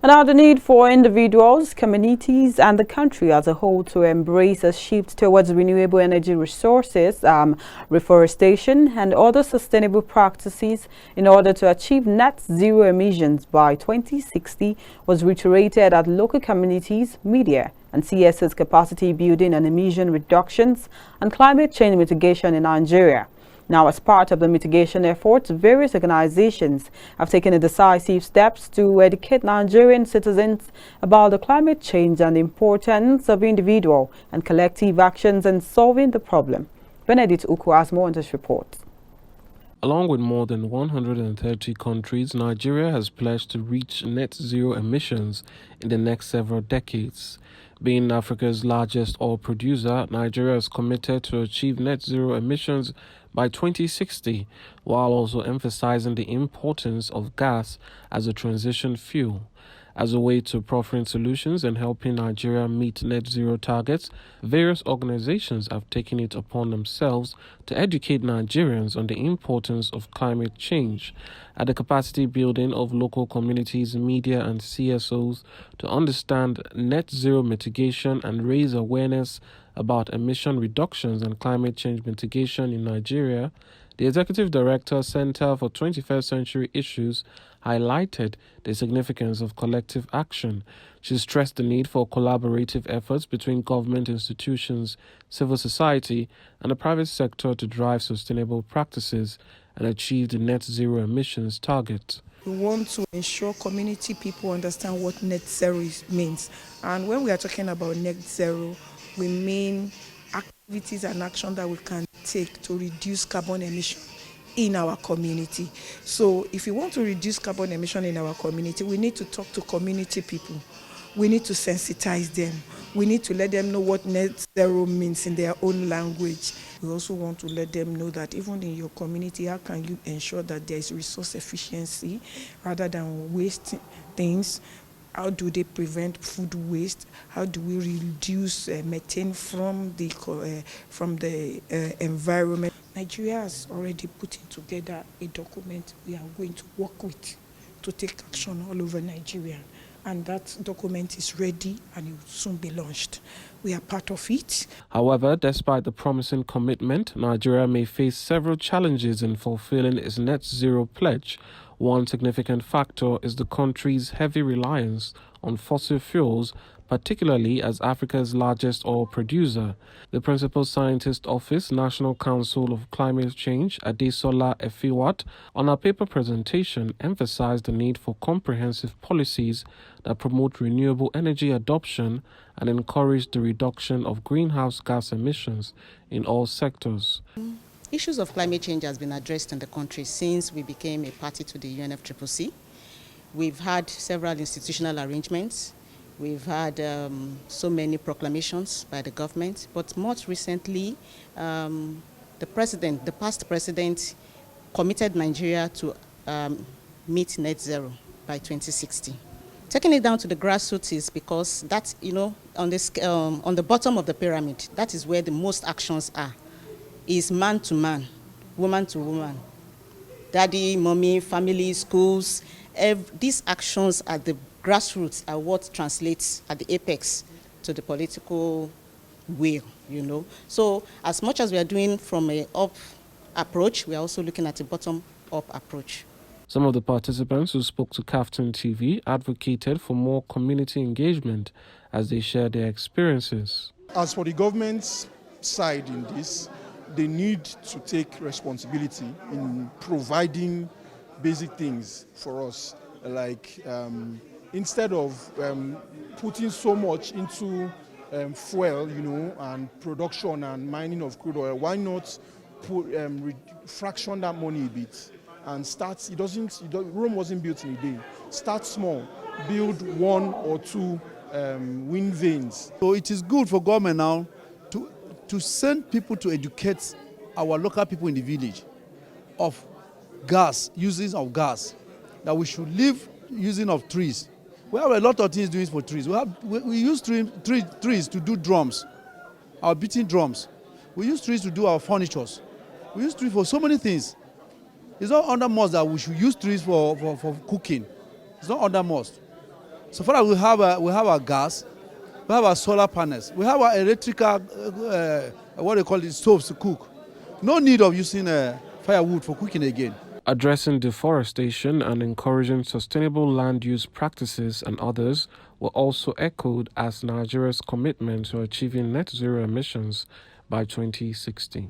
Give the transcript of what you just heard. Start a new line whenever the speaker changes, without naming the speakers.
And now the need for individuals, communities and the country as a whole to embrace a shift towards renewable energy resources, reforestation and other sustainable practices in order to achieve net zero emissions by 2060 was reiterated at local communities, media and CS's capacity building and emission reductions and climate change mitigation in Nigeria. Now, as part of the mitigation efforts, various organizations have taken decisive steps to educate Nigerian citizens about the climate change and the importance of individual and collective actions in solving the problem. Benedict Uku has more on this report.
Along with more than 130 countries, Nigeria has pledged to reach net zero emissions in the next several decades. Being Africa's largest oil producer, Nigeria is committed to achieve net zero emissions by 2060, while also emphasizing the importance of gas as a transition fuel. As a way to proffering solutions and helping Nigeria meet net zero targets, various organizations have taken it upon themselves to educate Nigerians on the importance of climate change at the capacity building of local communities, media and CSOs to understand net zero mitigation and raise awareness about emission reductions and climate change mitigation in Nigeria. The Executive Director, Center for 21st Century Issues, highlighted the significance of collective action. She stressed the need for collaborative efforts between government institutions, civil society, and the private sector to drive sustainable practices and achieve the net zero emissions target.
We want to ensure community people understand what net zero means. And when we are talking about net zero, we mean activities and action that we can take to reduce carbon emission in our community. So if you want to reduce carbon emission in our community, we need to talk to community people. We need to sensitize them. We need to let them know what net zero means in their own language. We also want to let them know that even in your community, how can you ensure that there is resource efficiency rather than wasting things? How do they prevent food waste? How do we reduce methane from the environment? Nigeria has already put together a document we are going to work with to take action all over Nigeria. And that document is ready and it will soon be launched. We are part of it.
However, despite the promising commitment, Nigeria may face several challenges in fulfilling its net zero pledge. One significant factor is the country's heavy reliance on fossil fuels, particularly as Africa's largest oil producer. The Principal Scientist Office, National Council of Climate Change, Adesola Efiwat, on our paper presentation emphasized the need for comprehensive policies that promote renewable energy adoption and encourage the reduction of greenhouse gas emissions in all sectors.
Issues of climate change has been addressed in the country since we became a party to the UNFCCC. We've had several institutional arrangements. We've had so many proclamations by the government, but most recently, the past president committed Nigeria to meet net zero by 2060. Taking it down to the grassroots is because that's, on the bottom of the pyramid, that is where the most actions are. Is man to man, woman to woman, daddy, mommy, family, schools. These actions at the grassroots are what translates at the apex to the political will, So as much as we are doing from an up approach, we are also looking at a bottom-up approach.
Some of the participants who spoke to KAFTAN TV advocated for more community engagement as they shared their experiences.
As for the government's side in this, they need to take responsibility in providing basic things for us, like instead of putting so much into fuel, and production and mining of crude oil, why not fraction that money a bit and start? Rome wasn't built in a day. Start small, build one or two wind vanes.
So it is good for government now to send people to educate our local people in the village of gas, uses of gas, that we should leave using of trees. We have a lot of things doing for trees. We use trees to do drums, our beating drums. We use trees to do our furnitures. We use trees for so many things. It's not under must that we should use trees for cooking. It's not under must. So far as we have our gas, we have our solar panels, we have our electrical, what they call it, stoves to cook. No need of using firewood for cooking again.
Addressing deforestation and encouraging sustainable land use practices and others were also echoed as Nigeria's commitment to achieving net zero emissions by 2060.